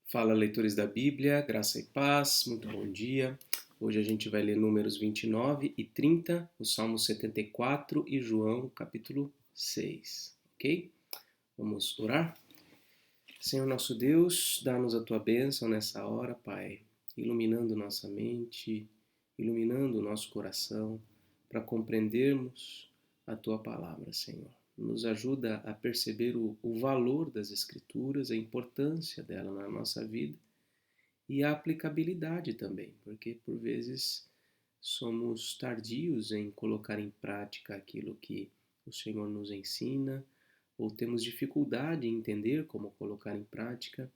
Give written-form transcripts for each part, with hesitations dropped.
Fala, leitores da Bíblia, graça e paz, muito bom dia. Hoje a gente vai ler Números 29 e 30, o Salmo 74 e João capítulo 6, ok? Vamos orar? Senhor nosso Deus, dá-nos a tua bênção nessa hora, Pai, iluminando nossa mente, iluminando o nosso coração, para compreendermos a tua palavra, Senhor. Nos ajuda a perceber o valor das Escrituras, a importância dela na nossa vida e a aplicabilidade também, porque por vezes somos tardios em colocar em prática aquilo que o Senhor nos ensina, ou temos dificuldade em entender como colocar em prática.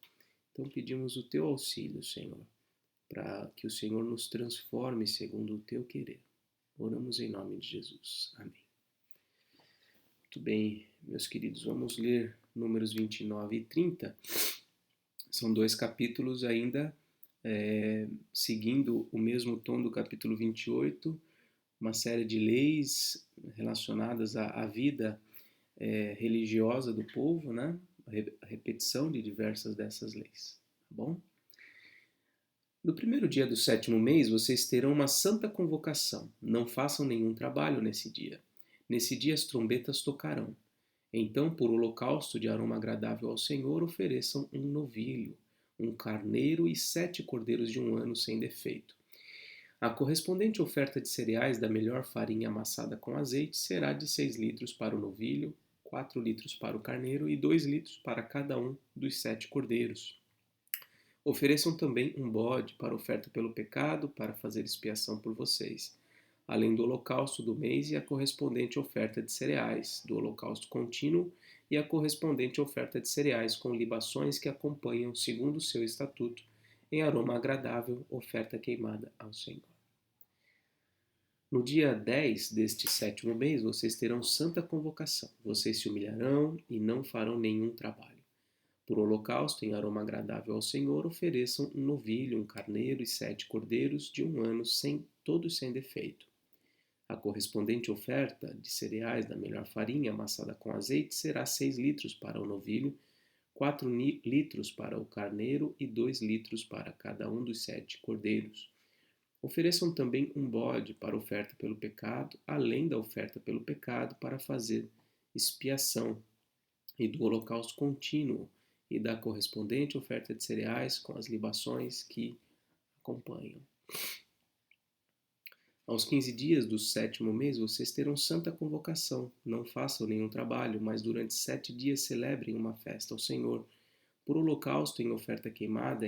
Então pedimos o teu auxílio, Senhor, para que o Senhor nos transforme segundo o teu querer. Oramos em nome de Jesus. Amém. Muito bem, meus queridos, vamos ler Números 29 e 30. São dois capítulos ainda seguindo o mesmo tom do capítulo 28, uma série de leis relacionadas à vida religiosa do povo, né? A repetição de diversas dessas leis, tá bom? No primeiro dia do 7º mês, vocês terão uma santa convocação. Não façam nenhum trabalho nesse dia. Nesse dia as trombetas tocarão. Então, por holocausto de aroma agradável ao Senhor, ofereçam um novilho, um carneiro e 7 cordeiros de 1 ano sem defeito. A correspondente oferta de cereais da melhor farinha amassada com azeite será de 6 litros para o novilho, 4 litros para o carneiro e 2 litros para cada um dos 7 cordeiros. Ofereçam também um bode para oferta pelo pecado, para fazer expiação por vocês, além do holocausto do mês e a correspondente oferta de cereais, do holocausto contínuo e a correspondente oferta de cereais com libações que acompanham, segundo o seu estatuto, em aroma agradável, oferta queimada ao Senhor. No dia 10 deste 7º mês, vocês terão santa convocação. Vocês se humilharão e não farão nenhum trabalho. Por holocausto, em aroma agradável ao Senhor, ofereçam um novilho, um carneiro e 7 cordeiros de 1 ano, todos sem defeito. A correspondente oferta de cereais da melhor farinha amassada com azeite será 6 litros para o novilho, 4 litros para o carneiro e 2 litros para cada um dos 7 cordeiros. Ofereçam também um bode para oferta pelo pecado, além da oferta pelo pecado para fazer expiação, e do holocausto contínuo e da correspondente oferta de cereais com as libações que acompanham. Aos 15 dias do 7º mês, vocês terão santa convocação. Não façam nenhum trabalho, mas durante 7 dias celebrem uma festa ao Senhor. Por holocausto em oferta queimada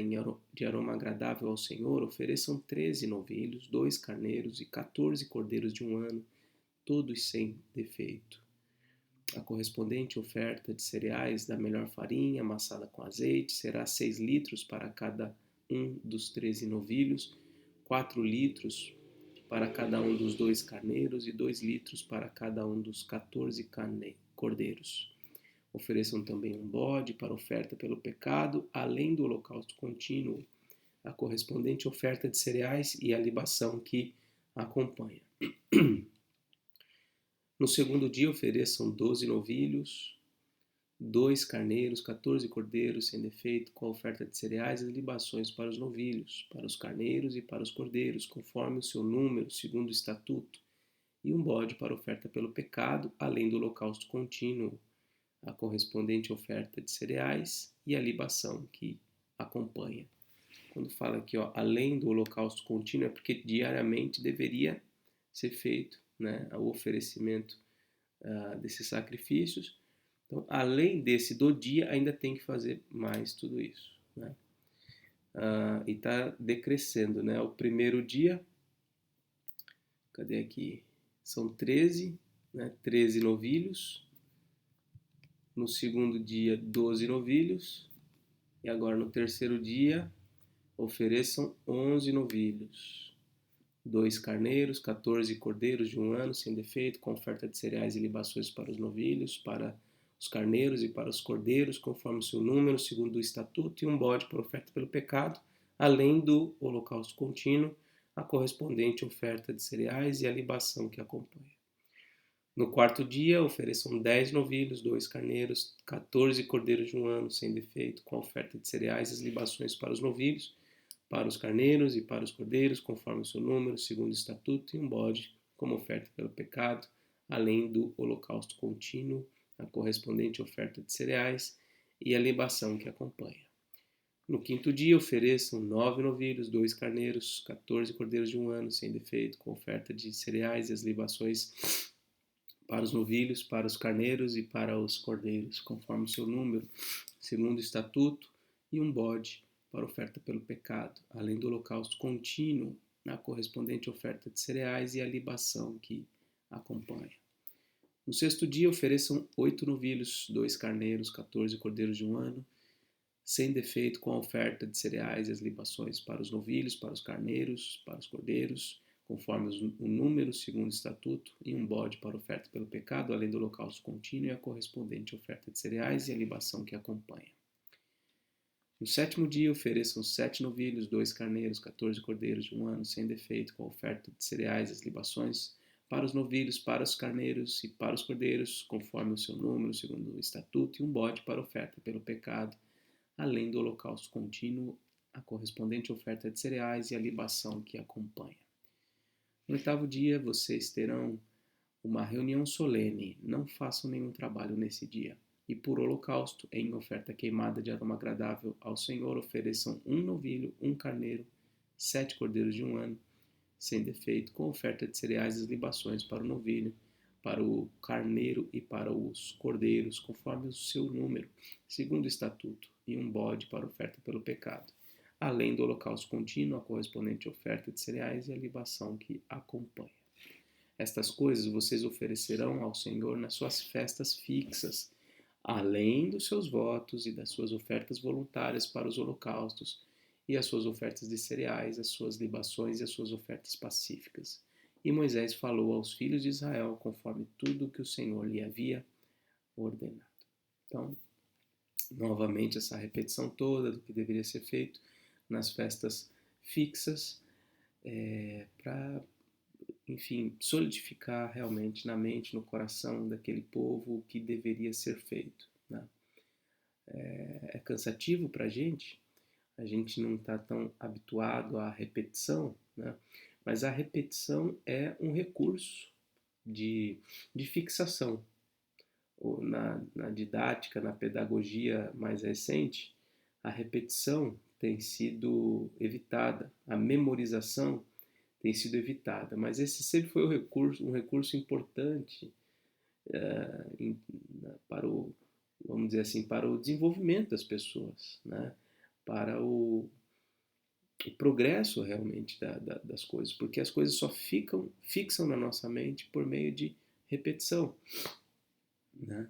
de aroma agradável ao Senhor, ofereçam 13 novilhos, 2 carneiros e 14 cordeiros de 1 ano, todos sem defeito. A correspondente oferta de cereais da melhor farinha, amassada com azeite, será 6 litros para cada um dos 13 novilhos, 4 litros para cada um dos 2 carneiros e 2 litros para cada um dos 14 cordeiros. Ofereçam também um bode para oferta pelo pecado, além do holocausto contínuo, a correspondente oferta de cereais e a libação que acompanha. No segundo dia ofereçam 12 novilhos, 2 carneiros, 14 cordeiros sem defeito, com a oferta de cereais e libações para os novilhos, para os carneiros e para os cordeiros, conforme o seu número, segundo o estatuto, e um bode para oferta pelo pecado, além do holocausto contínuo, a correspondente oferta de cereais e a libação que acompanha. Quando fala aqui, além do holocausto contínuo, é porque diariamente deveria ser feito, né, o oferecimento desses sacrifícios. Então, além desse do dia, ainda tem que fazer mais tudo isso, né? E está decrescendo, né? O primeiro dia, cadê aqui? São 13, né? 13 novilhos. No segundo dia, 12 novilhos. E agora no terceiro dia, ofereçam 11 novilhos. 2 carneiros, 14 cordeiros de 1 ano sem defeito, com oferta de cereais e libações para os novilhos, para os carneiros e para os cordeiros, conforme o seu número, segundo o estatuto, e um bode para oferta pelo pecado, além do holocausto contínuo, a correspondente oferta de cereais e a libação que acompanha. No quarto dia, ofereçam 10 novilhos, 2 carneiros, 14 cordeiros de um ano, sem defeito, com a oferta de cereais e as libações para os novilhos, para os carneiros e para os cordeiros, conforme o seu número, segundo o estatuto, e um bode, como oferta pelo pecado, além do holocausto contínuo, a correspondente oferta de cereais e a libação que acompanha. No quinto dia, ofereçam 9 novilhos, 2 carneiros, 14 cordeiros de um ano, sem defeito, com oferta de cereais e as libações para os novilhos, para os carneiros e para os cordeiros, conforme o seu número, segundo o estatuto, e um bode para oferta pelo pecado, além do holocausto contínuo, na correspondente oferta de cereais e a libação que acompanha. No sexto dia, ofereçam 8 novilhos, 2 carneiros, 14 cordeiros de um ano, sem defeito, com a oferta de cereais e as libações para os novilhos, para os carneiros, para os cordeiros, conforme o número, segundo o estatuto, e um bode para oferta pelo pecado, além do holocausto contínuo e a correspondente oferta de cereais e a libação que acompanha. No sétimo dia, ofereçam 7 novilhos, 2 carneiros, 14 cordeiros de um ano, sem defeito, com a oferta de cereais e as libações para os novilhos, para os carneiros e para os cordeiros, conforme o seu número, segundo o estatuto, e um bode para oferta pelo pecado, além do holocausto contínuo, a correspondente oferta de cereais e a libação que acompanha. No oitavo dia, vocês terão uma reunião solene, não façam nenhum trabalho nesse dia. E por holocausto, em oferta queimada de aroma agradável ao Senhor, ofereçam um novilho, um carneiro, 7 cordeiros de um ano, sem defeito, com oferta de cereais e libações para o novilho, para o carneiro e para os cordeiros, conforme o seu número, segundo o estatuto, e um bode para oferta pelo pecado, além do holocausto contínuo, a correspondente oferta de cereais e a libação que acompanha. Estas coisas vocês oferecerão ao Senhor nas suas festas fixas, além dos seus votos e das suas ofertas voluntárias para os holocaustos, e as suas ofertas de cereais, as suas libações e as suas ofertas pacíficas. E Moisés falou aos filhos de Israel conforme tudo que o Senhor lhe havia ordenado. Então, novamente, essa repetição toda do que deveria ser feito nas festas fixas, para, enfim, solidificar realmente na mente, no coração daquele povo o que deveria ser feito, né? É cansativo para a gente não está tão habituado à repetição, né? Mas a repetição é um recurso de fixação. Na didática, na pedagogia mais recente, a repetição tem sido evitada, a memorização tem sido evitada, mas esse sempre foi um recurso importante para o, vamos dizer assim, para o desenvolvimento das pessoas, né? Para o progresso realmente das coisas, porque as coisas só fixam na nossa mente por meio de repetição, né?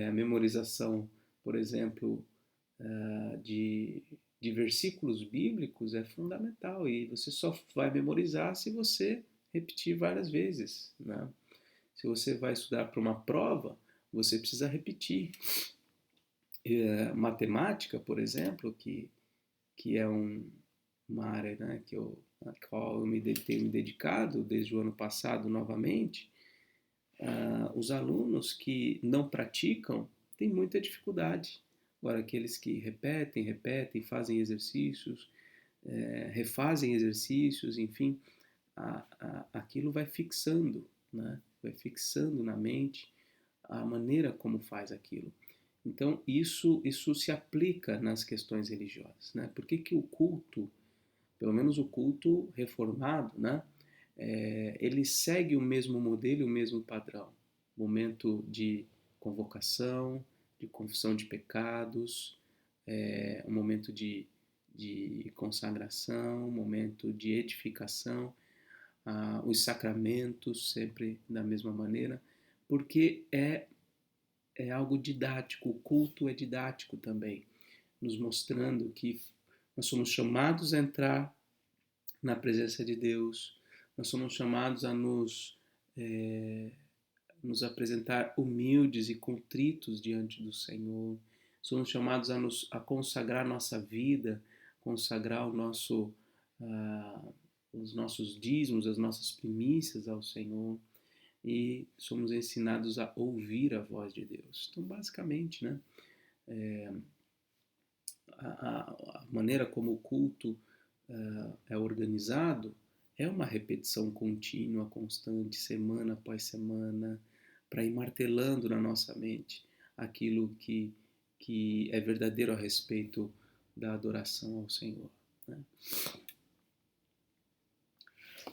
A memorização, por exemplo, de versículos bíblicos é fundamental e você só vai memorizar se você repetir várias vezes, né? Se você vai estudar para uma prova, você precisa repetir. Matemática, por exemplo, que é uma área, né, a qual eu tenho me dedicado desde o ano passado novamente, os alunos que não praticam têm muita dificuldade. Agora, aqueles que repetem, fazem exercícios, refazem exercícios, enfim, aquilo vai fixando, né? Vai fixando na mente a maneira como faz aquilo. Então, isso se aplica nas questões religiosas, né? Por que o culto, pelo menos o culto reformado, né? Ele segue o mesmo modelo, o mesmo padrão. Momento de convocação, de confissão de pecados, um momento de consagração, um momento de edificação, os sacramentos sempre da mesma maneira, porque é algo didático, o culto é didático também, nos mostrando que nós somos chamados a entrar na presença de Deus, nós somos chamados a nos apresentar humildes e contritos diante do Senhor, somos chamados a consagrar nossa vida, consagrar os nossos dízimos, as nossas primícias ao Senhor. e somos ensinados a ouvir a voz de Deus. Então, basicamente, né, a maneira como o culto é organizado é uma repetição contínua, constante, semana após semana, para ir martelando na nossa mente aquilo que é verdadeiro a respeito da adoração ao Senhor, né?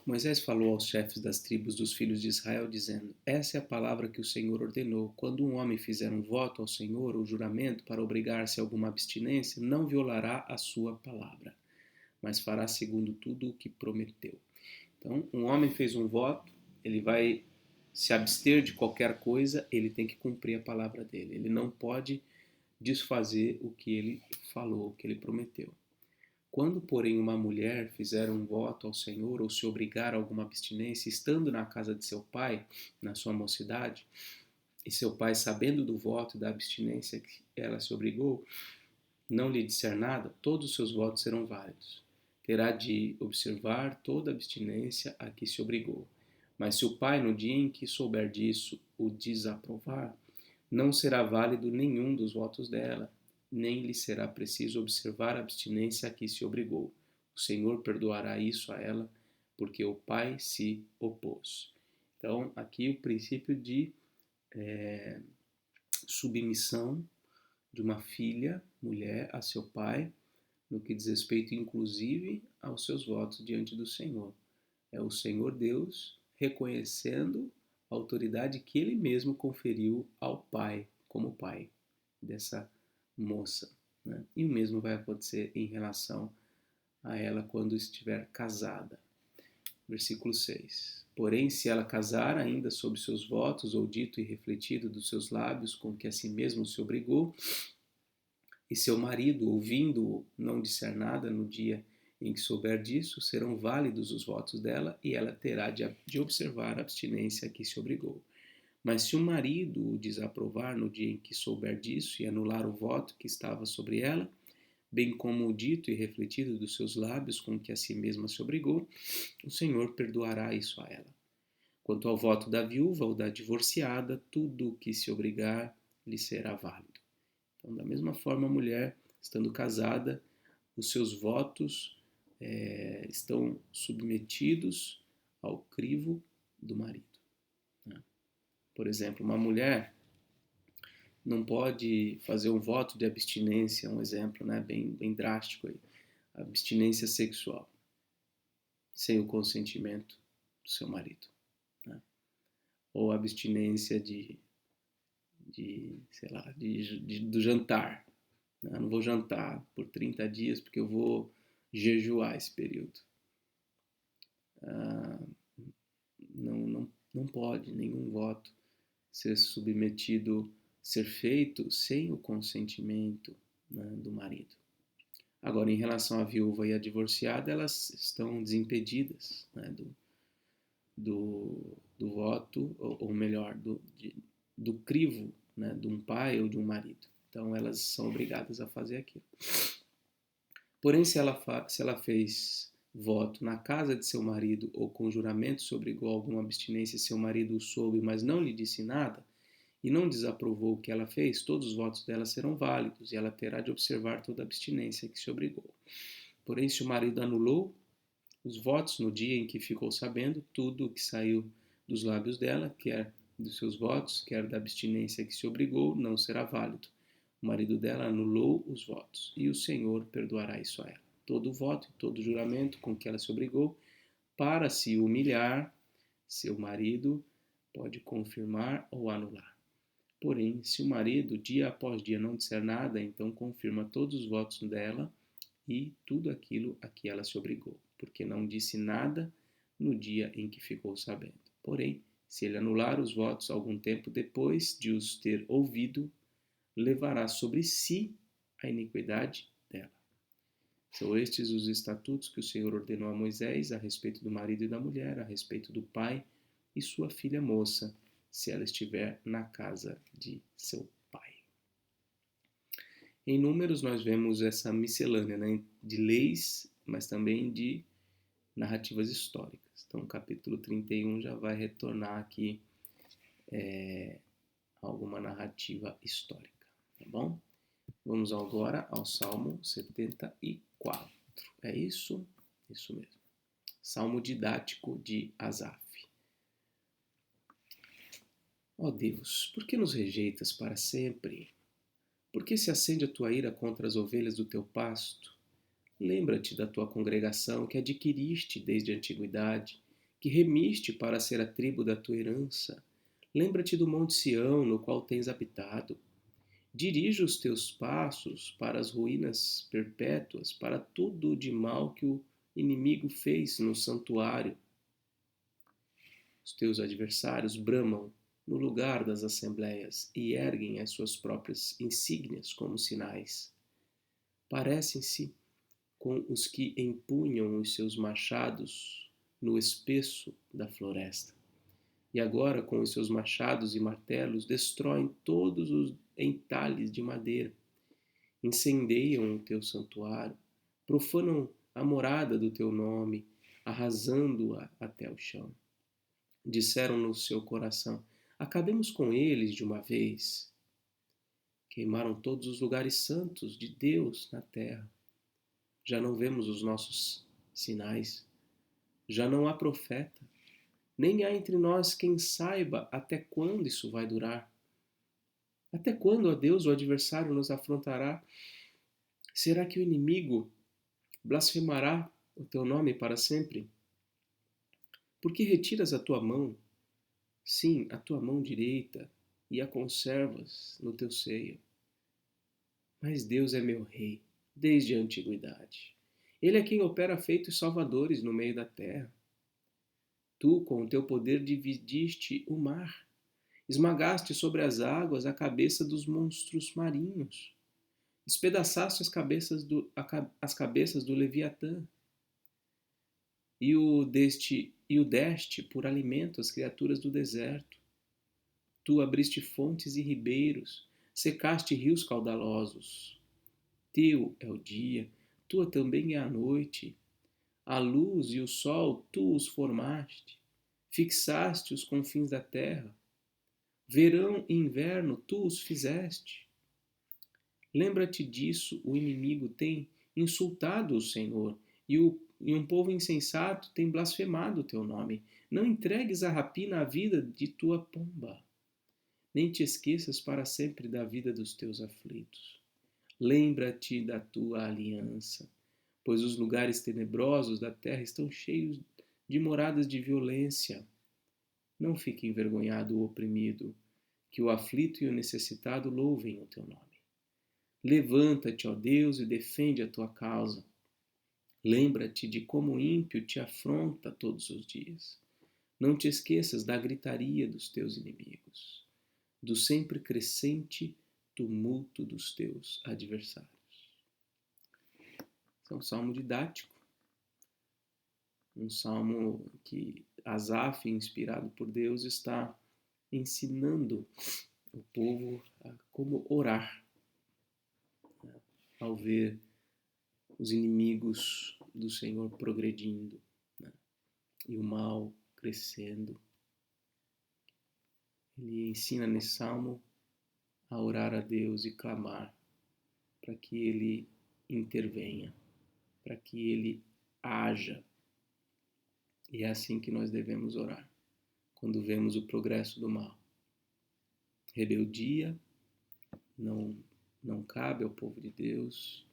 Moisés falou aos chefes das tribos dos filhos de Israel, dizendo: Essa é a palavra que o Senhor ordenou. Quando um homem fizer um voto ao Senhor ou juramento para obrigar-se a alguma abstinência, não violará a sua palavra, mas fará segundo tudo o que prometeu. Então, um homem fez um voto, ele vai se abster de qualquer coisa, ele tem que cumprir a palavra dele. Ele não pode desfazer o que ele falou, o que ele prometeu. Quando, porém, uma mulher fizer um voto ao Senhor ou se obrigar a alguma abstinência, estando na casa de seu pai, na sua mocidade, e seu pai, sabendo do voto e da abstinência que ela se obrigou, não lhe disser nada, todos os seus votos serão válidos. Terá de observar toda a abstinência a que se obrigou. Mas se o pai, no dia em que souber disso, o desaprovar, não será válido nenhum dos votos dela, nem lhe será preciso observar a abstinência a que se obrigou. O Senhor perdoará isso a ela, porque o pai se opôs. Então, aqui o princípio de submissão de uma filha, mulher, a seu pai, no que diz respeito, inclusive, aos seus votos diante do Senhor. É o Senhor Deus reconhecendo a autoridade que ele mesmo conferiu ao pai, como pai dessa moça, né? E o mesmo vai acontecer em relação a ela quando estiver casada. Versículo 6. Porém, se ela casar ainda sob seus votos, ou dito e refletido dos seus lábios, com que a si mesmo se obrigou, e seu marido, ouvindo-o, não disser nada no dia em que souber disso, serão válidos os votos dela, e ela terá de observar a abstinência a que se obrigou. Mas se o marido o desaprovar no dia em que souber disso e anular o voto que estava sobre ela, bem como o dito e refletido dos seus lábios com que a si mesma se obrigou, o Senhor perdoará isso a ela. Quanto ao voto da viúva ou da divorciada, tudo o que se obrigar lhe será válido. Então, da mesma forma, a mulher, estando casada, os seus votos estão submetidos ao crivo do marido, né? Por exemplo, uma mulher não pode fazer um voto de abstinência, um exemplo, né, bem drástico aí, abstinência sexual, sem o consentimento do seu marido, né? Ou abstinência sei lá, do jantar, né? Eu não vou jantar por 30 dias porque eu vou jejuar esse período. Não pode nenhum voto ser submetido, ser feito sem o consentimento, né, do marido. Agora, em relação à viúva e à divorciada, elas estão desimpedidas, né, do voto, ou melhor, do crivo, né, de um pai ou de um marido. Então, elas são obrigadas a fazer aquilo. Porém, se ela fez voto na casa de seu marido ou com juramento se obrigou a alguma abstinência, seu marido o soube, mas não lhe disse nada, e não desaprovou o que ela fez, todos os votos dela serão válidos, e ela terá de observar toda a abstinência que se obrigou. Porém, se o marido anulou os votos no dia em que ficou sabendo, tudo o que saiu dos lábios dela, quer dos seus votos, quer da abstinência que se obrigou, não será válido. O marido dela anulou os votos, e o Senhor perdoará isso a ela. Todo voto e todo juramento com que ela se obrigou, para se humilhar, seu marido pode confirmar ou anular. Porém, se o marido, dia após dia, não disser nada, então confirma todos os votos dela e tudo aquilo a que ela se obrigou, porque não disse nada no dia em que ficou sabendo. Porém, se ele anular os votos algum tempo depois de os ter ouvido, levará sobre si a iniquidade dela. São estes os estatutos que o Senhor ordenou a Moisés a respeito do marido e da mulher, a respeito do pai e sua filha moça, se ela estiver na casa de seu pai. Em Números nós vemos essa miscelânea, né, de leis, mas também de narrativas históricas. Então o capítulo 31 já vai retornar aqui alguma narrativa histórica, tá bom? Vamos agora ao Salmo 74. É isso? Isso mesmo. Salmo didático de Asaf. Ó Deus, por que nos rejeitas para sempre? Por que se acende a tua ira contra as ovelhas do teu pasto? Lembra-te da tua congregação que adquiriste desde a antiguidade, que remiste para ser a tribo da tua herança. Lembra-te do monte Sião, no qual tens habitado. Dirige os teus passos para as ruínas perpétuas, para tudo de mal que o inimigo fez no santuário. Os teus adversários bramam no lugar das assembleias e erguem as suas próprias insígnias como sinais. Parecem-se com os que empunham os seus machados no espesso da floresta. E agora, com os seus machados e martelos, destroem todos os entalhes de madeira, incendeiam o teu santuário, profanam a morada do teu nome, arrasando-a até o chão. Disseram no seu coração: acabemos com eles de uma vez. Queimaram todos os lugares santos de Deus na terra. Já não vemos os nossos sinais, já não há profeta, nem há entre nós quem saiba até quando isso vai durar. Até quando, ó Deus, o adversário nos afrontará? Será que o inimigo blasfemará o teu nome para sempre? Por que retiras a tua mão, sim, a tua mão direita, e a conservas no teu seio? Mas Deus é meu rei, desde a antiguidade. Ele é quem opera feitos salvadores no meio da terra. Tu, com o teu poder, dividiste o mar. Esmagaste sobre as águas a cabeça dos monstros marinhos. Despedaçaste as cabeças do Leviatã. E o deste por alimento às criaturas do deserto. Tu abriste fontes e ribeiros, secaste rios caudalosos. Teu é o dia, tua também é a noite. A luz e o sol, tu os formaste. Fixaste os confins da terra. Verão e inverno, tu os fizeste. Lembra-te disso, o inimigo tem insultado o Senhor, e um povo insensato tem blasfemado o teu nome. Não entregues à rapina a vida de tua pomba, nem te esqueças para sempre da vida dos teus aflitos. Lembra-te da tua aliança, pois os lugares tenebrosos da terra estão cheios de moradas de violência. Não fique envergonhado o oprimido, que o aflito e o necessitado louvem o teu nome. Levanta-te, ó Deus, e defende a tua causa. Lembra-te de como o ímpio te afronta todos os dias. Não te esqueças da gritaria dos teus inimigos, do sempre crescente tumulto dos teus adversários. É um salmo didático, um salmo que Asaf, inspirado por Deus, está ensinando o povo a como orar, ao ver os inimigos do Senhor progredindo, né, e o mal crescendo. Ele ensina nesse salmo a orar a Deus e clamar para que Ele intervenha, para que Ele haja. E é assim que nós devemos orar, quando vemos o progresso do mal. Rebeldia não cabe ao povo de Deus.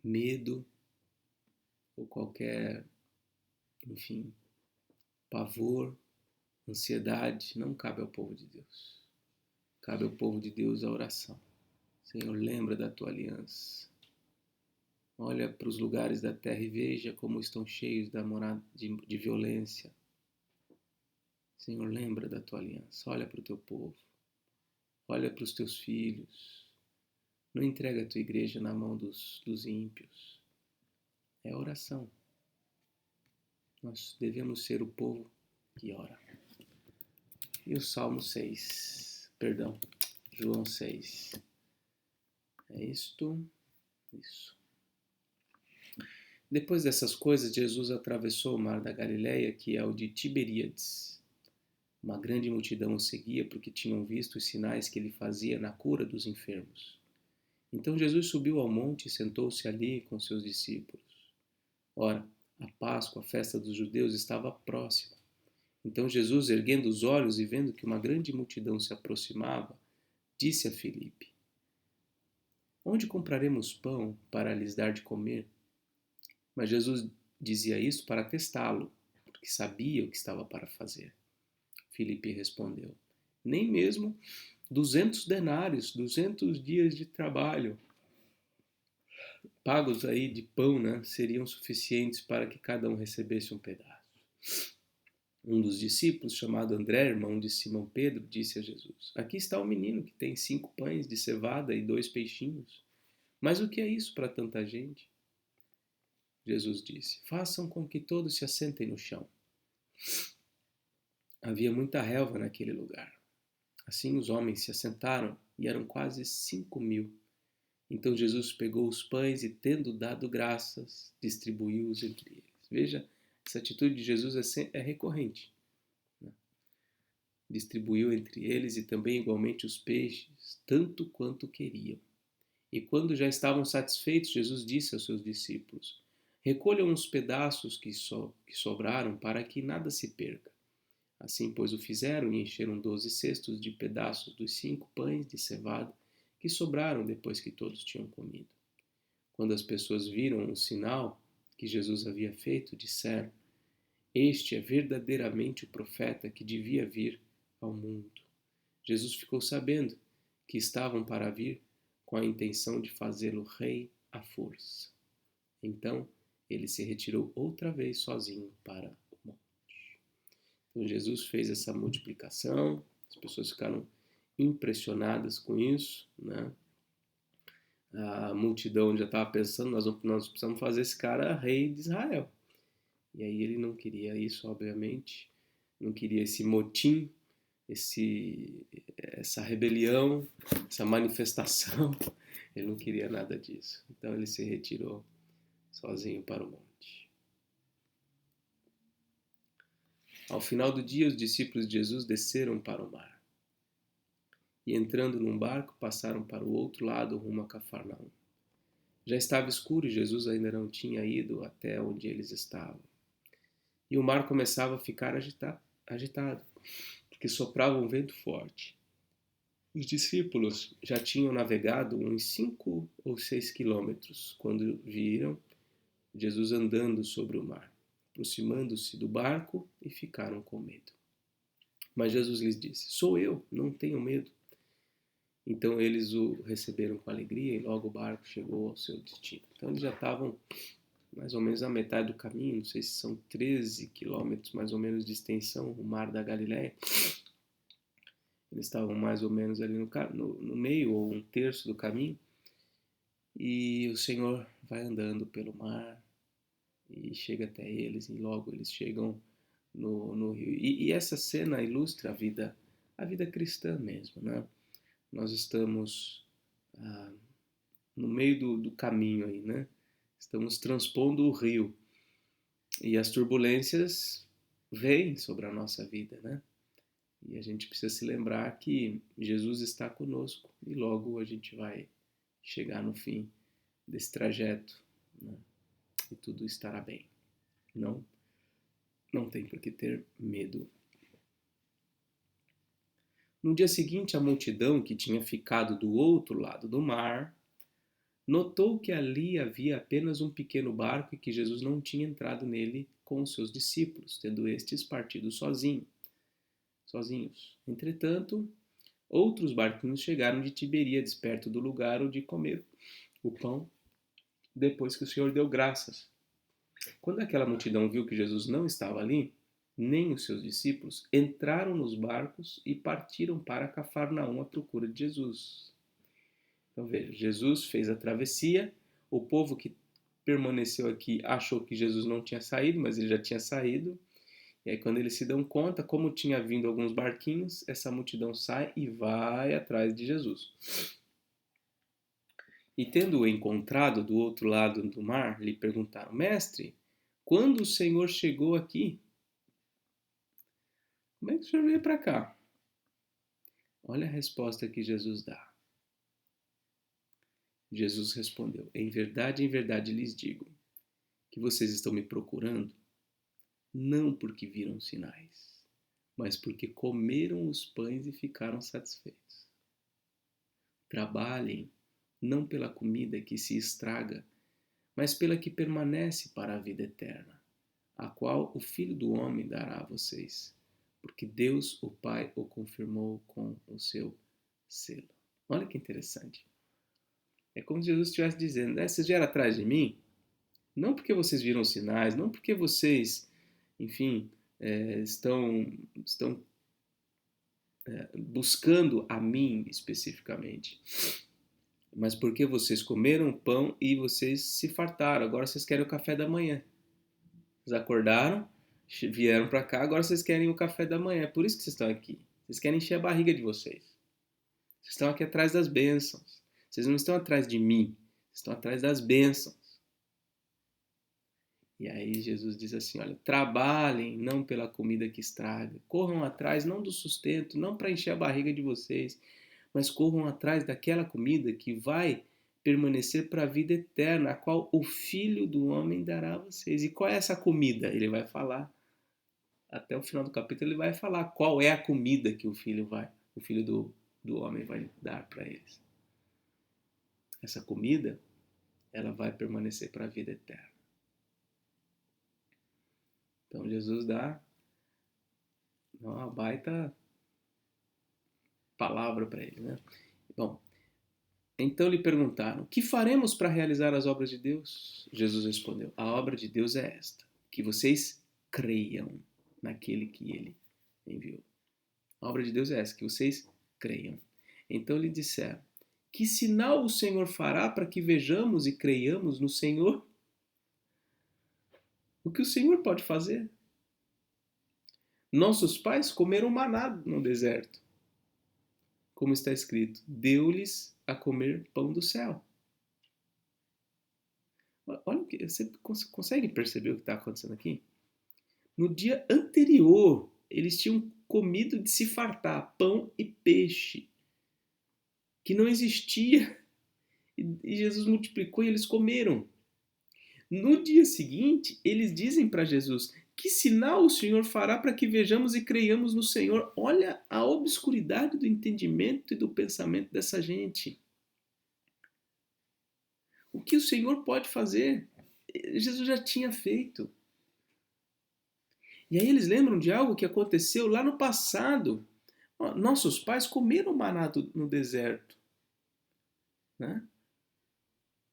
Medo ou qualquer, enfim, pavor, ansiedade, não cabe ao povo de Deus. Cabe ao povo de Deus a oração. Senhor, lembra da tua aliança. Olha para os lugares da terra e veja como estão cheios de violência. Senhor, lembra da tua aliança. Olha para o teu povo. Olha para os teus filhos. Não entrega a tua igreja na mão dos ímpios. É oração. Nós devemos ser o povo que ora. E o Salmo 6, perdão, João 6. É isto, isso. Depois dessas coisas, Jesus atravessou o mar da Galileia, que é o de Tiberíades. Uma grande multidão o seguia porque tinham visto os sinais que ele fazia na cura dos enfermos. Então Jesus subiu ao monte e sentou-se ali com seus discípulos. Ora, a Páscoa, a festa dos judeus, estava próxima. Então Jesus, erguendo os olhos e vendo que uma grande multidão se aproximava, disse a Filipe: Onde compraremos pão para lhes dar de comer? Mas Jesus dizia isso para testá-lo, porque sabia o que estava para fazer. Filipe respondeu: Nem mesmo 200 denários, 200 dias de trabalho pagos aí de pão, né, seriam suficientes para que cada um recebesse um pedaço. Um dos discípulos, chamado André, irmão de Simão Pedro, disse a Jesus: Aqui está o menino que tem 5 pães de cevada e 2 peixinhos. Mas o que é isso para tanta gente? Jesus disse: Façam com que todos se assentem no chão. Havia muita relva naquele lugar. Assim os homens se assentaram e eram quase 5.000. Então Jesus pegou os pães e, tendo dado graças, distribuiu-os entre eles. Veja, essa atitude de Jesus é recorrente. Né? Distribuiu entre eles e também igualmente os peixes, tanto quanto queriam. E quando já estavam satisfeitos, Jesus disse aos seus discípulos: Recolham os pedaços que sobraram para que nada se perca. Assim, pois, o fizeram e encheram 12 cestos de pedaços dos 5 pães de cevada que sobraram depois que todos tinham comido. Quando as pessoas viram o sinal que Jesus havia feito, disseram: Este é verdadeiramente o profeta que devia vir ao mundo. Jesus ficou sabendo que estavam para vir com a intenção de fazê-lo rei à força. Então, ele se retirou outra vez sozinho para o monte. Então, Jesus fez essa multiplicação, as pessoas ficaram impressionadas com isso, né? A multidão já estava pensando, nós precisamos fazer esse cara rei de Israel. E aí ele não queria isso, obviamente, não queria esse motim, essa rebelião, essa manifestação, ele não queria nada disso. Então ele se retirou sozinho para o monte. Ao final do dia, os discípulos de Jesus desceram para o mar. E entrando num barco, passaram para o outro lado, rumo a Cafarnaum. Já estava escuro e Jesus ainda não tinha ido até onde eles estavam. E o mar começava a ficar agitado, porque soprava um vento forte. Os discípulos já tinham navegado uns 5 ou 6 quilômetros quando viram Jesus andando sobre o mar, aproximando-se do barco, e ficaram com medo. Mas Jesus lhes disse: Sou eu, não tenham medo. Então eles o receberam com alegria e logo o barco chegou ao seu destino. Então eles já estavam mais ou menos a metade do caminho, não sei se são 13 quilômetros mais ou menos de extensão, o mar da Galileia. Eles estavam mais ou menos ali no meio ou um terço do caminho. E o Senhor vai andando pelo mar e chega até eles, e logo eles chegam no rio. E essa cena ilustra a vida cristã mesmo, né? Nós estamos no meio do caminho aí, né? Estamos transpondo o rio e as turbulências vêm sobre a nossa vida, né? E a gente precisa se lembrar que Jesus está conosco e logo a gente vai chegar no fim desse trajeto, né? E tudo estará bem. Não tem por que ter medo. No dia seguinte, a multidão que tinha ficado do outro lado do mar notou que ali havia apenas um pequeno barco e que Jesus não tinha entrado nele com os seus discípulos, tendo estes partido sozinhos. Entretanto, outros barquinhos chegaram de Tiberíades, perto do lugar onde comeram o pão, depois que o Senhor deu graças. Quando aquela multidão viu que Jesus não estava ali, nem os seus discípulos, entraram nos barcos e partiram para Cafarnaum à procura de Jesus. Então veja, Jesus fez a travessia, o povo que permaneceu aqui achou que Jesus não tinha saído, mas ele já tinha saído. E aí quando eles se dão conta, como tinha vindo alguns barquinhos, essa multidão sai e vai atrás de Jesus. E tendo-o encontrado do outro lado do mar, lhe perguntaram: Mestre, quando o Senhor chegou aqui? Como é que o Senhor veio para cá? Olha a resposta que Jesus dá. Jesus respondeu: em verdade lhes digo, que vocês estão me procurando, não porque viram sinais, mas porque comeram os pães e ficaram satisfeitos. Trabalhem, não pela comida que se estraga, mas pela que permanece para a vida eterna, a qual o Filho do Homem dará a vocês, porque Deus, o Pai, o confirmou com o seu selo. Olha que interessante. É como se Jesus estivesse dizendo, vocês vieram atrás de mim, não porque vocês viram sinais, não porque vocês, enfim, estão buscando a mim especificamente, mas porque vocês comeram pão e vocês se fartaram. Agora vocês querem o café da manhã. Vocês acordaram, vieram para cá, agora vocês querem o café da manhã. É por isso que vocês estão aqui. Vocês querem encher a barriga de vocês. Vocês estão aqui atrás das bênçãos. Vocês não estão atrás de mim. Vocês estão atrás das bênçãos. E aí Jesus diz assim, olha, trabalhem não pela comida que estraga, corram atrás não do sustento, não para encher a barriga de vocês, mas corram atrás daquela comida que vai permanecer para a vida eterna, a qual o Filho do Homem dará a vocês. E qual é essa comida? Ele vai falar, até o final do capítulo ele vai falar qual é a comida que o Filho do Homem vai dar para eles. Essa comida, ela vai permanecer para a vida eterna. Então Jesus dá uma baita palavra para ele, né? Bom, então lhe perguntaram: que faremos para realizar as obras de Deus? Jesus respondeu: a obra de Deus é esta, que vocês creiam naquele que ele enviou. A obra de Deus é essa, que vocês creiam. Então lhe disseram: que sinal o Senhor fará para que vejamos e creiamos no Senhor? O que o Senhor pode fazer? Nossos pais comeram maná no deserto. Como está escrito, deu-lhes a comer pão do céu. Olha, você consegue perceber o que está acontecendo aqui? No dia anterior, eles tinham comido de se fartar pão e peixe, que não existia. E Jesus multiplicou e eles comeram. No dia seguinte, eles dizem para Jesus: que sinal o Senhor fará para que vejamos e creiamos no Senhor? Olha a obscuridade do entendimento e do pensamento dessa gente. O que o Senhor pode fazer? Jesus já tinha feito. E aí eles lembram de algo que aconteceu lá no passado. Nossos pais comeram maná no deserto, né?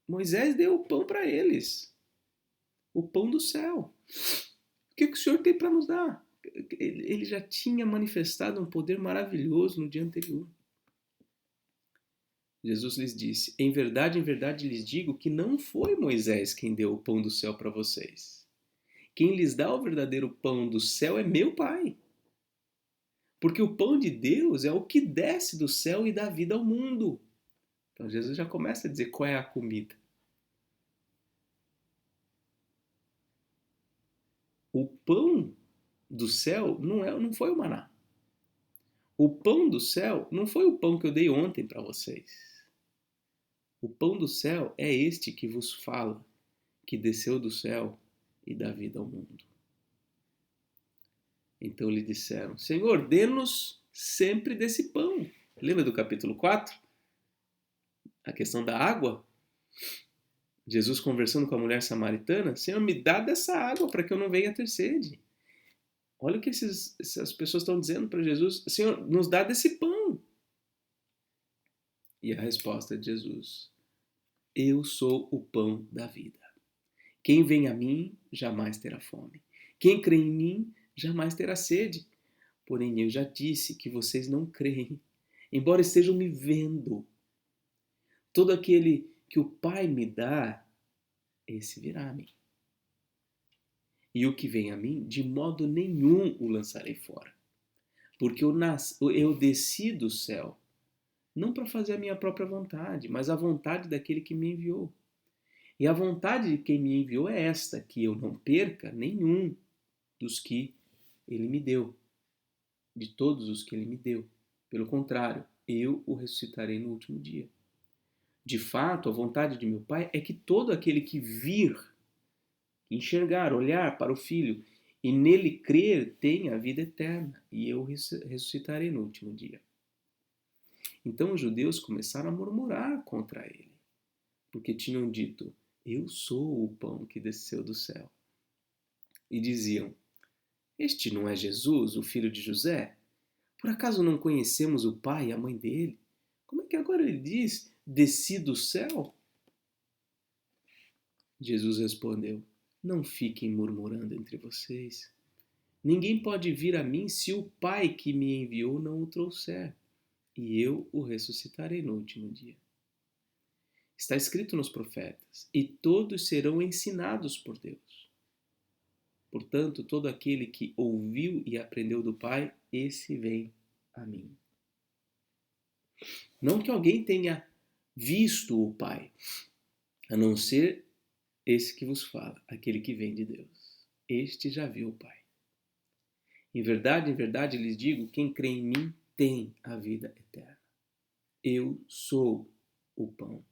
Moisés deu o pão para eles, o pão do céu. O que o Senhor tem para nos dar? Ele já tinha manifestado um poder maravilhoso no dia anterior. Jesus lhes disse: em verdade lhes digo que não foi Moisés quem deu o pão do céu para vocês. Quem lhes dá o verdadeiro pão do céu é meu Pai. Porque o pão de Deus é o que desce do céu e dá vida ao mundo. Então Jesus já começa a dizer qual é a comida. O pão do céu não foi o maná. O pão do céu não foi o pão que eu dei ontem para vocês. O pão do céu é este que vos fala, que desceu do céu e dá vida ao mundo. Então lhe disseram: Senhor, dê-nos sempre desse pão. Lembra do capítulo 4? A questão da água? Jesus conversando com a mulher samaritana: Senhor, me dá dessa água para que eu não venha ter sede. Olha o que essas pessoas estão dizendo para Jesus: Senhor, nos dá desse pão. E a resposta de Jesus: eu sou o pão da vida. Quem vem a mim jamais terá fome. Quem crê em mim jamais terá sede. Porém, eu já disse que vocês não creem, embora estejam me vendo. Todo aquele que o Pai me dá, esse virá a mim. E o que vem a mim, de modo nenhum o lançarei fora. Porque eu desci do céu, não para fazer a minha própria vontade, mas a vontade daquele que me enviou. E a vontade de quem me enviou é esta, que eu não perca nenhum dos que ele me deu, de todos os que ele me deu. Pelo contrário, eu o ressuscitarei no último dia. De fato, a vontade de meu Pai é que todo aquele que vir, enxergar, olhar para o Filho e nele crer tenha a vida eterna, e eu ressuscitarei no último dia. Então os judeus começaram a murmurar contra ele, porque tinham dito: eu sou o pão que desceu do céu. E diziam: este não é Jesus, o filho de José? Por acaso não conhecemos o pai e a mãe dele? Como é que agora ele diz: desci do céu? Jesus respondeu: não fiquem murmurando entre vocês. Ninguém pode vir a mim se o Pai que me enviou não o trouxer, e eu o ressuscitarei no último dia. Está escrito nos profetas: e todos serão ensinados por Deus. Portanto, todo aquele que ouviu e aprendeu do Pai, esse vem a mim. Não que alguém tenha visto o Pai, a não ser esse que vos fala, aquele que vem de Deus. Este já viu o Pai. Em verdade lhes digo, quem crê em mim tem a vida eterna. Eu sou o pão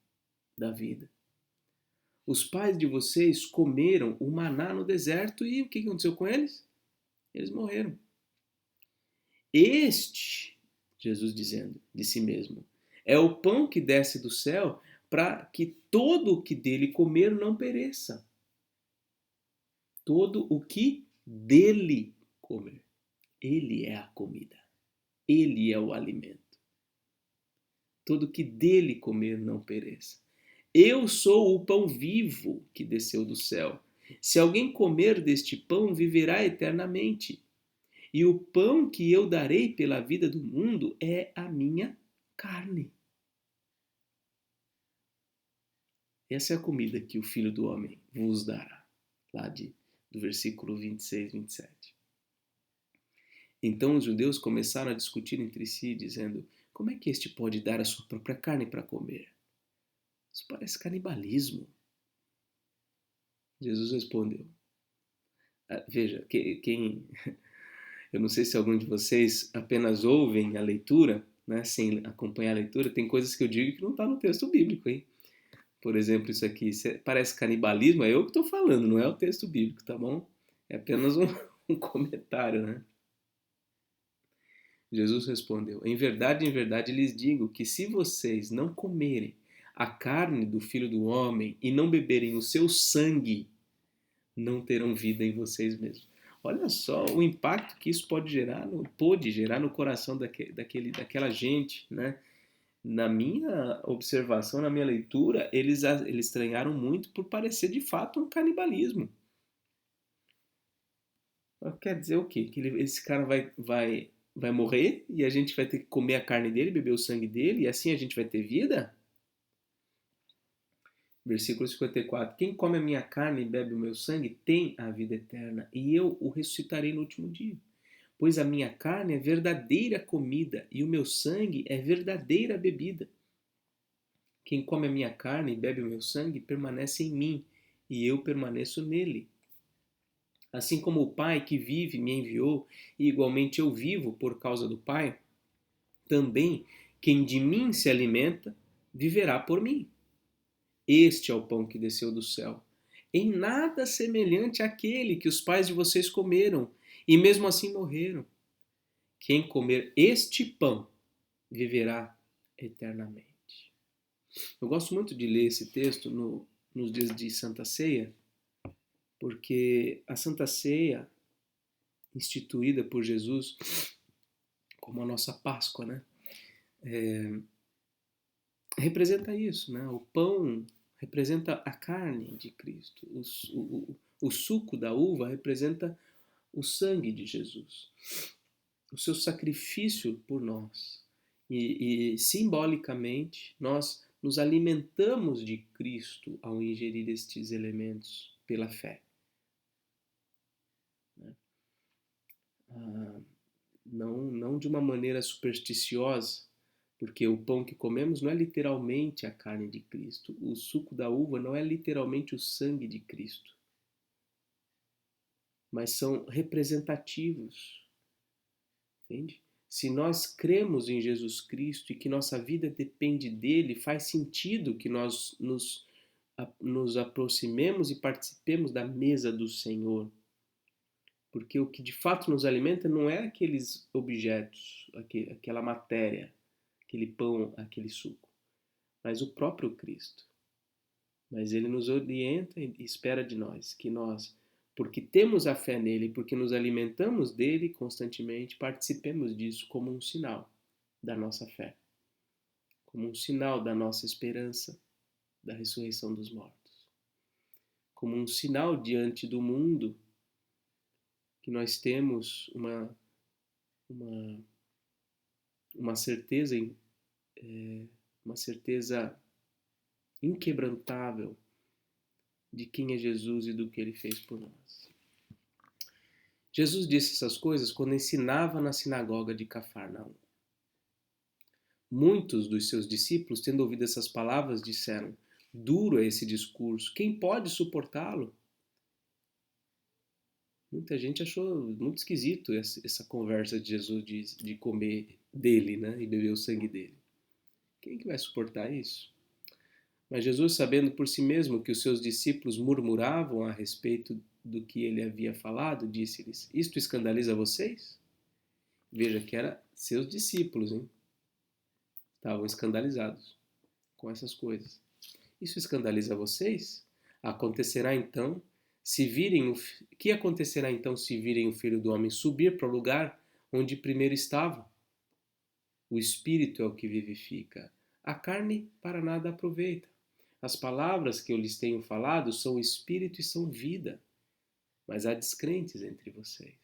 da vida. Os pais de vocês comeram o maná no deserto e o que aconteceu com eles? Eles morreram. Este, Jesus dizendo de si mesmo, é o pão que desce do céu para que todo o que dele comer não pereça. Todo o que dele comer. Ele é a comida. Ele é o alimento. Todo que dele comer não pereça. Eu sou o pão vivo que desceu do céu. Se alguém comer deste pão, viverá eternamente. E o pão que eu darei pela vida do mundo é a minha carne. Essa é a comida que o Filho do Homem vos dará. Lá do versículo 26, 27. Então os judeus começaram a discutir entre si, dizendo: como é que este pode dar a sua própria carne para comer? Isso parece canibalismo. Jesus respondeu: veja, eu não sei se algum de vocês apenas ouvem a leitura, né, sem acompanhar a leitura, tem coisas que eu digo que não está no texto bíblico, hein? Por exemplo, isso aqui parece canibalismo, é eu que estou falando, não é o texto bíblico, tá bom? É apenas um comentário, né? Jesus respondeu: em verdade lhes digo que se vocês não comerem a carne do Filho do Homem e não beberem o seu sangue, não terão vida em vocês mesmos. Olha só o impacto que isso pode gerar no coração daquela gente, né? Na minha observação, na minha leitura, eles estranharam muito por parecer de fato um canibalismo. Quer dizer o quê? Que esse cara vai morrer e a gente vai ter que comer a carne dele, beber o sangue dele e assim a gente vai ter vida? Versículo 54. Quem come a minha carne e bebe o meu sangue tem a vida eterna e eu o ressuscitarei no último dia. Pois a minha carne é verdadeira comida e o meu sangue é verdadeira bebida. Quem come a minha carne e bebe o meu sangue permanece em mim e eu permaneço nele. Assim como o Pai que vive me enviou e igualmente eu vivo por causa do Pai, também quem de mim se alimenta viverá por mim. Este é o pão que desceu do céu. Em nada semelhante àquele que os pais de vocês comeram e mesmo assim morreram. Quem comer este pão viverá eternamente. Eu gosto muito de ler esse texto nos dias de Santa Ceia, porque a Santa Ceia, instituída por Jesus como a nossa Páscoa, né? Representa isso, né? O pão representa a carne de Cristo, o suco da uva representa o sangue de Jesus, o seu sacrifício por nós. E simbolicamente, nós nos alimentamos de Cristo ao ingerir estes elementos pela fé. Né? Não de uma maneira supersticiosa, Porque o pão que comemos não é literalmente a carne de Cristo. O suco da uva não é literalmente o sangue de Cristo. Mas são representativos. Entende? Se nós cremos em Jesus Cristo e que nossa vida depende dele, faz sentido que nós nos aproximemos e participemos da mesa do Senhor. Porque o que de fato nos alimenta não é aqueles objetos, aquela matéria, aquele pão, aquele suco, mas o próprio Cristo. Mas ele nos orienta e espera de nós que nós, porque temos a fé nele, porque nos alimentamos dele constantemente, participemos disso como um sinal da nossa fé, como um sinal da nossa esperança da ressurreição dos mortos, como um sinal diante do mundo que nós temos uma certeza, uma certeza inquebrantável de quem é Jesus e do que ele fez por nós. Jesus disse essas coisas quando ensinava na sinagoga de Cafarnaum. Muitos dos seus discípulos, tendo ouvido essas palavras, disseram: duro é esse discurso, quem pode suportá-lo? Muita gente achou muito esquisito essa conversa de Jesus de comer dele, né, e beber o sangue dele. Quem que vai suportar isso? Mas Jesus, sabendo por si mesmo que os seus discípulos murmuravam a respeito do que ele havia falado, disse-lhes: isto escandaliza vocês? Veja que eram seus discípulos, hein? Estavam escandalizados com essas coisas. Isso escandaliza vocês? Acontecerá então que acontecerá então se virem o Filho do Homem subir para o lugar onde primeiro estava? O Espírito é o que vivifica. A carne para nada aproveita. As palavras que eu lhes tenho falado são Espírito e são vida. Mas há descrentes entre vocês.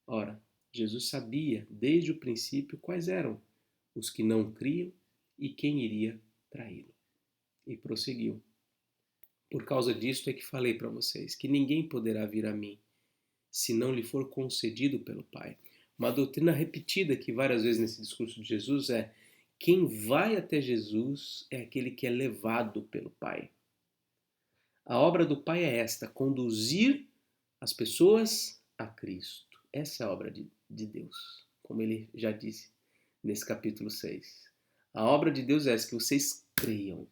Ora, Jesus sabia desde o princípio quais eram os que não criam e quem iria traí-lo. E prosseguiu: por causa disto é que falei para vocês que ninguém poderá vir a mim se não lhe for concedido pelo Pai. Uma doutrina repetida aqui várias vezes nesse discurso de Jesus é: quem vai até Jesus é aquele que é levado pelo Pai. A obra do Pai é esta: conduzir as pessoas a Cristo. Essa é a obra de Deus, como ele já disse nesse capítulo 6. A obra de Deus é essa, que vocês creiam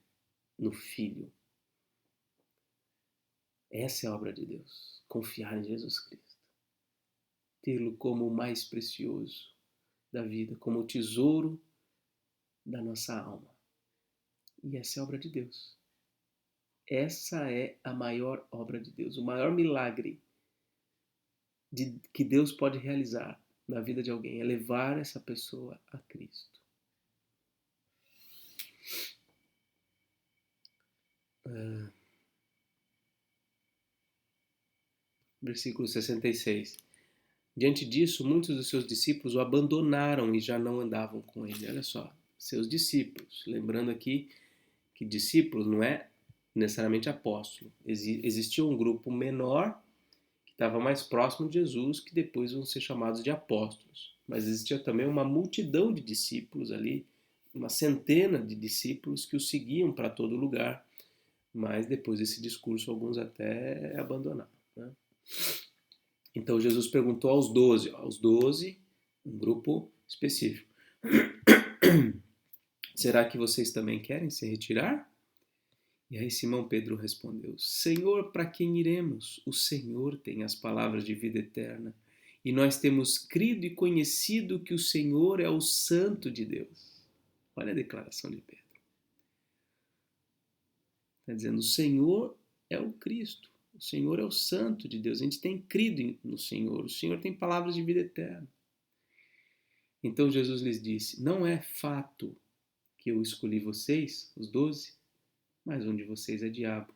no Filho. Essa é a obra de Deus, confiar em Jesus Cristo. Tê-lo como o mais precioso da vida, como o tesouro da nossa alma. E essa é a obra de Deus. Essa é a maior obra de Deus, o maior milagre que Deus pode realizar na vida de alguém, é levar essa pessoa a Cristo. Versículo 66. Diante disso, muitos dos seus discípulos o abandonaram e já não andavam com ele. Olha só, seus discípulos. Lembrando aqui que discípulos não é necessariamente apóstolo. Existia um grupo menor que estava mais próximo de Jesus, que depois vão ser chamados de apóstolos. Mas existia também uma multidão de discípulos ali, uma centena de discípulos que o seguiam para todo lugar. Mas depois desse discurso, alguns até abandonaram, né? Então Jesus perguntou aos 12, um grupo específico: será que vocês também querem se retirar? E aí Simão Pedro respondeu: Senhor, para quem iremos? O Senhor tem as palavras de vida eterna. E nós temos crido e conhecido que o Senhor é o Santo de Deus. Olha a declaração de Pedro. Está dizendo: o Senhor é o Cristo. O Senhor é o Santo de Deus. A gente tem crido no Senhor. O Senhor tem palavras de vida eterna. Então Jesus lhes disse: não é fato que eu escolhi vocês, os 12, mas um de vocês é diabo.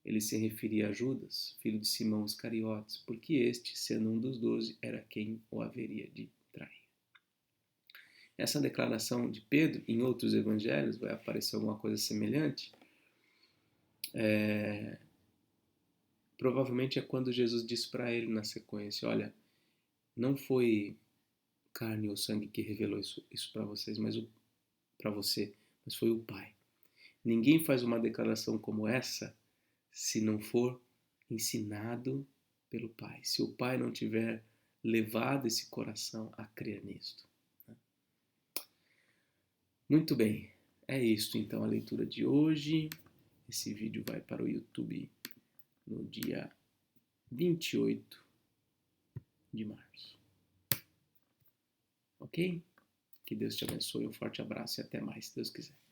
Ele se referia a Judas, filho de Simão Iscariotes, porque este, sendo um dos 12, era quem o haveria de trair. Essa declaração de Pedro, em outros evangelhos, vai aparecer alguma coisa semelhante. Provavelmente é quando Jesus disse para ele na sequência: olha, não foi carne ou sangue que revelou isso para vocês, mas para você, mas foi o Pai. Ninguém faz uma declaração como essa se não for ensinado pelo Pai. Se o Pai não tiver levado esse coração a crer nisto. Muito bem, é isso então a leitura de hoje. Esse vídeo vai para o YouTube no dia 28 de março. Ok? Que Deus te abençoe, um forte abraço e até mais, se Deus quiser.